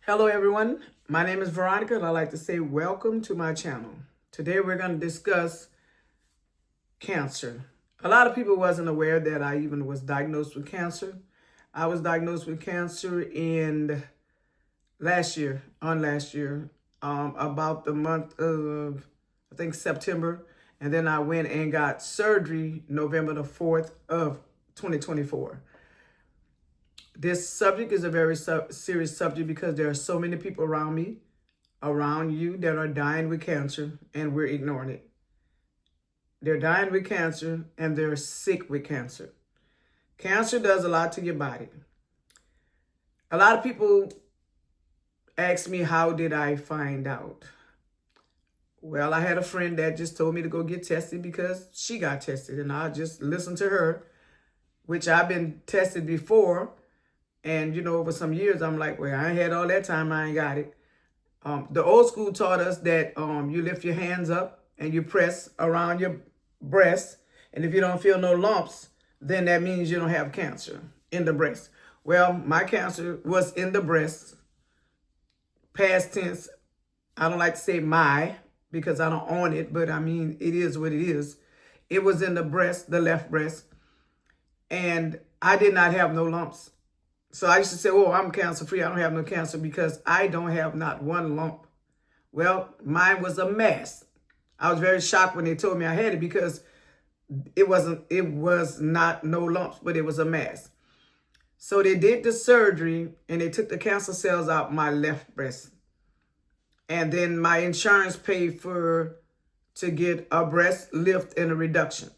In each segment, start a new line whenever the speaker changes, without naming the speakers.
Hello everyone, my name is Veronica and I'd like to say welcome to my channel. Today we're going to discuss cancer. A lot of people wasn't aware that I even was diagnosed with cancer. I was diagnosed with cancer in last year, about the month of, I think September. And then I went and got surgery November the 4th of 2024. This subject is a very serious subject because there are so many people around me, around you, that are dying with cancer and we're ignoring it. They're dying with cancer and they're sick with cancer. Cancer does a lot to your body. A lot of people ask me, how did I find out? Well, I had a friend that just told me to go get tested because she got tested, and I just listened to her, which I've been tested before. And, over some years, I'm like, well, I ain't had all that time. I ain't got it. The old school taught us that you lift your hands up and you press around your breast. And if you don't feel no lumps, then that means you don't have cancer in the breast. Well, my cancer was in the breast. Past tense. I don't like to say my because I don't own it, but I mean, it is what it is. It was in the breast, the left breast. And I did not have no lumps. So I used to say, oh, I'm cancer free. I don't have no cancer because I don't have not one lump. Well, mine was a mass. I was very shocked when they told me I had it because it was not no lumps, but it was a mass. So they did the surgery and they took the cancer cells out my left breast. And then my insurance paid to get a breast lift and a reduction.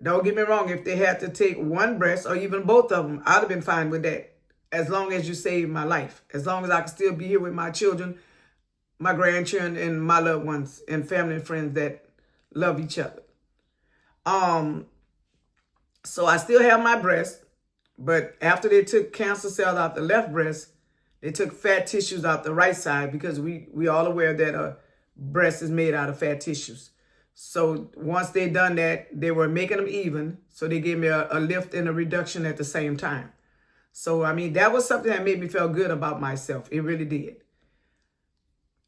Don't get me wrong, if they had to take one breast or even both of them, I'd have been fine with that. As long as you saved my life. As long as I can still be here with my children, my grandchildren, and my loved ones, and family and friends that love each other. So I still have my breast, but after they took cancer cells out the left breast, they took fat tissues out the right side because we all aware that a breast is made out of fat tissues. So once they done that, they were making them even. So they gave me a lift and a reduction at the same time. So, I mean, that was something that made me feel good about myself. It really did.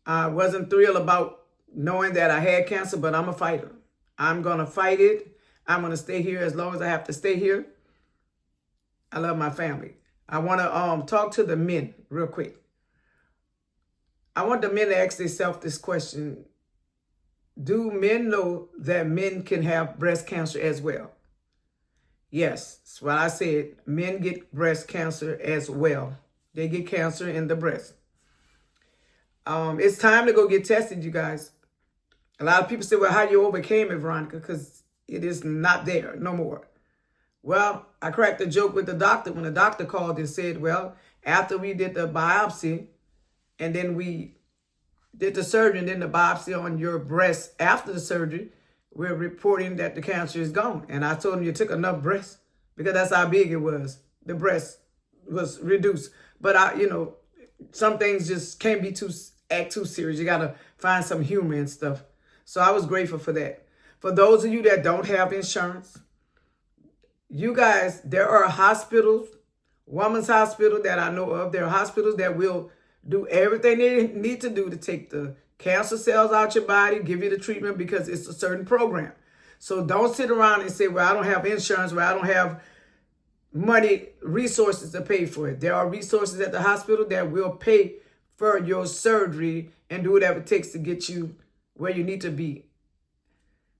I wasn't thrilled about knowing that I had cancer, but I'm a fighter. I'm going to fight it. I'm going to stay here as long as I have to stay here. I love my family. I want to talk to the men real quick. I want the men to ask themselves this question. Do men know that men can have breast cancer as well? Yes, that's what I said. Men get breast cancer as well. They get cancer in the breast. It's time to go get tested, you guys. A lot of people say, well, how you overcame it, Veronica? Because it is not there no more. Well, I cracked a joke with the doctor when the doctor called and said, well, after we did the biopsy and then we did the surgery and then the biopsy on your breast after the surgery, we're reporting that the cancer is gone. And I told him you took enough breast because that's how big it was. The breast was reduced. But some things just can't be act too serious. You got to find some humor and stuff. So I was grateful for that. For those of you that don't have insurance, you guys, there are hospitals, Women's Hospital that I know of. There are hospitals that will do everything they need to do to take the cancer cells out your body, give you the treatment because it's a certain program. So don't sit around and say, well, I don't have insurance, well, I don't have money, resources to pay for it. There are resources at the hospital that will pay for your surgery and do whatever it takes to get you where you need to be.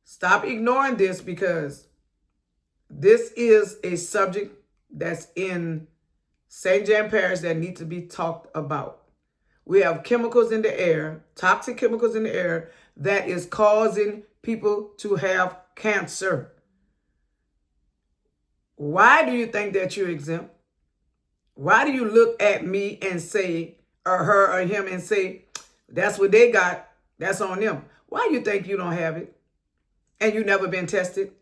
Stop ignoring this because this is a subject that's in St. John Parish that needs to be talked about. We have chemicals in the air, toxic chemicals in the air that is causing people to have cancer. Why do you think that you're exempt? Why do you look at me and say, or her or him and say, that's what they got, that's on them? Why do you think you don't have it? And you've never been tested?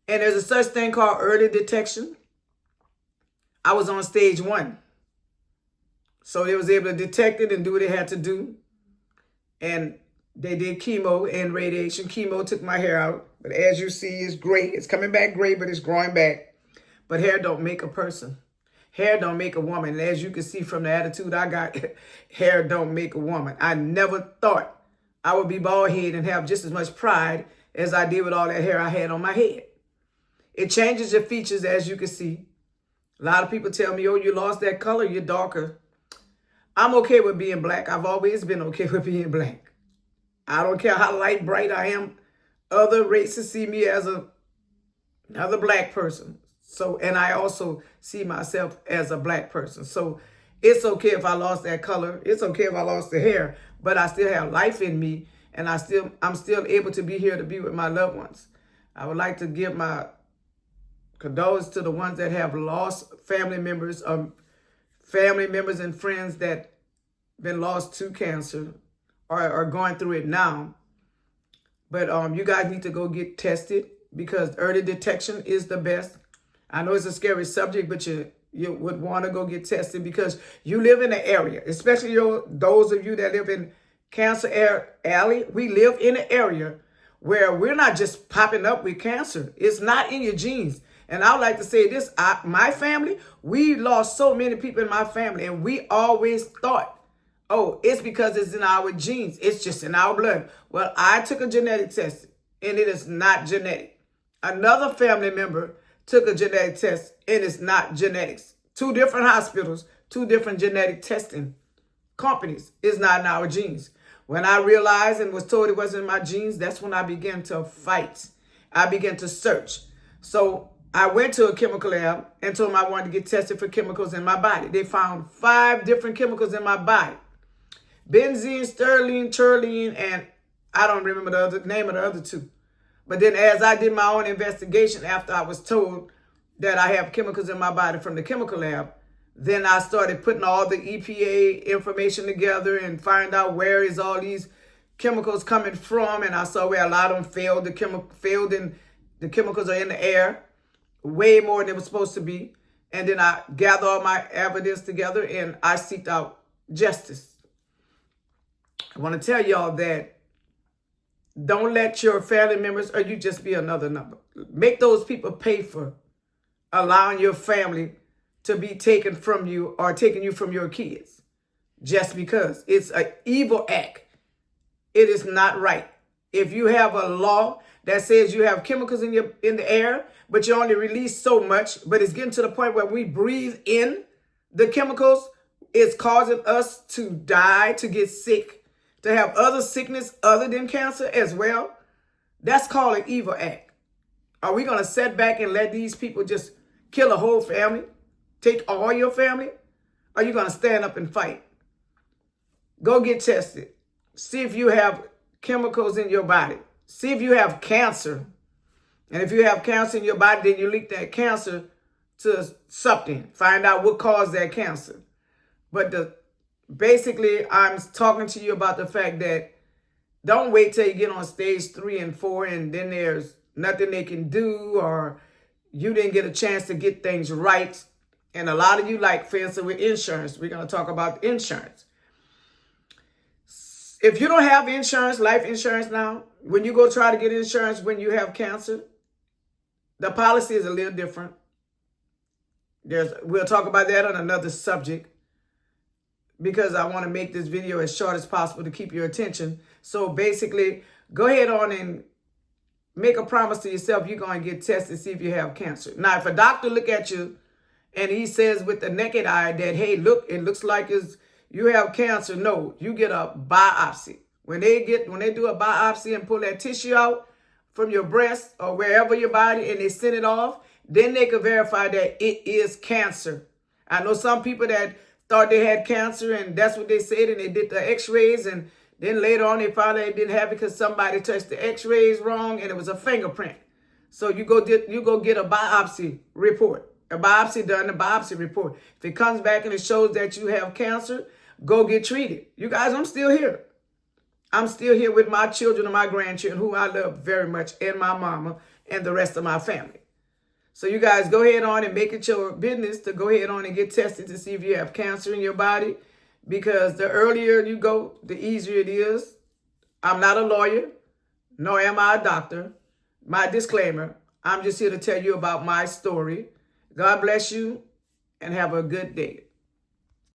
And there's a such thing called early detection. I was on stage 1. So they was able to detect it and do what they had to do. And they did chemo and radiation. Chemo took my hair out. But as you see, it's gray. It's coming back gray, but it's growing back. But hair don't make a person. hair don't make a woman. And as you can see from the attitude I got, hair don't make a woman. I never thought I would be bald headed and have just as much pride as I did with all that hair I had on my head. It changes your features, as you can see. A lot of people tell me, oh, you lost that color, you're darker. I'm okay with being black. I've always been okay with being black. I don't care how light, bright I am. Other races see me as another black person. So, and I also see myself as a black person. So it's okay if I lost that color. It's okay if I lost the hair, but I still have life in me, and I'm still able to be here to be with my loved ones. I would like to give my condolences to the ones that have lost family members and friends that been lost to cancer or are going through it now. But you guys need to go get tested, because early detection is the best. I know it's a scary subject, but you would want to go get tested, because you live in an area, especially those of you that live in Cancer Alley. We live in an area where we're not just popping up with cancer. It's not in your genes. And I would like to say this, my family, we lost so many people in my family, and we always thought, oh, it's because it's in our genes. It's just in our blood. Well, I took a genetic test, and it is not genetic. Another family member took a genetic test, and it's not genetics. 2 different hospitals, 2 different genetic testing companies. It's not in our genes. When I realized and was told it wasn't in my genes, that's when I began to fight. I began to search. So I went to a chemical lab and told them I wanted to get tested for chemicals in my body. They found 5 different chemicals in my body. Benzene, sterline, terline, and I don't remember the name of the other 2. But then as I did my own investigation after I was told that I have chemicals in my body from the chemical lab, then I started putting all the EPA information together and find out where is all these chemicals coming from. And I saw where a lot of them failed. The chemicals are in the air, way more than they were supposed to be. And then I gathered all my evidence together and I seeked out justice. I want to tell y'all that don't let your family members or you just be another number. Make those people pay for allowing your family to be taken from you or taking you from your kids just because. It's an evil act. It is not right. If you have a law that says you have chemicals in the air, but you only release so much, but it's getting to the point where we breathe in the chemicals, it's causing us to die, to get sick, to have other sickness other than cancer as well. That's called an evil act. Are we going to sit back and let these people just kill a whole family? Take all your family? Or are you going to stand up and fight? Go get tested. See if you have chemicals in your body. See if you have cancer. And if you have cancer in your body, then you link that cancer to something. Find out what caused that cancer. But basically, I'm talking to you about the fact that don't wait till you get on stage 3 and 4 and then there's nothing they can do or you didn't get a chance to get things right. And a lot of you like fancy with insurance. We're going to talk about insurance. If you don't have insurance, life insurance now, when you go try to get insurance when you have cancer, the policy is a little different. We'll talk about that on another subject because I want to make this video as short as possible to keep your attention. So basically, go ahead on and make a promise to yourself you're going to get tested to see if you have cancer. Now, if a doctor look at you and he says with the naked eye that, hey, look, it looks like you have cancer. No, you get a biopsy. When they do a biopsy and pull that tissue out from your breast or wherever your body and they send it off, then they can verify that it is cancer. I know some people that thought they had cancer and that's what they said and they did the x-rays and then later on they found out they didn't have it because somebody touched the x-rays wrong and it was a fingerprint. So you go get a biopsy report. A biopsy done, a biopsy report. If it comes back and it shows that you have cancer, go get treated. You guys, I'm still here. I'm still here with my children and my grandchildren who I love very much and my mama and the rest of my family. So you guys go ahead on and make it your business to go ahead on and get tested to see if you have cancer in your body because the earlier you go, the easier it is. I'm not a lawyer, nor am I a doctor. My disclaimer, I'm just here to tell you about my story. God bless you and have a good day.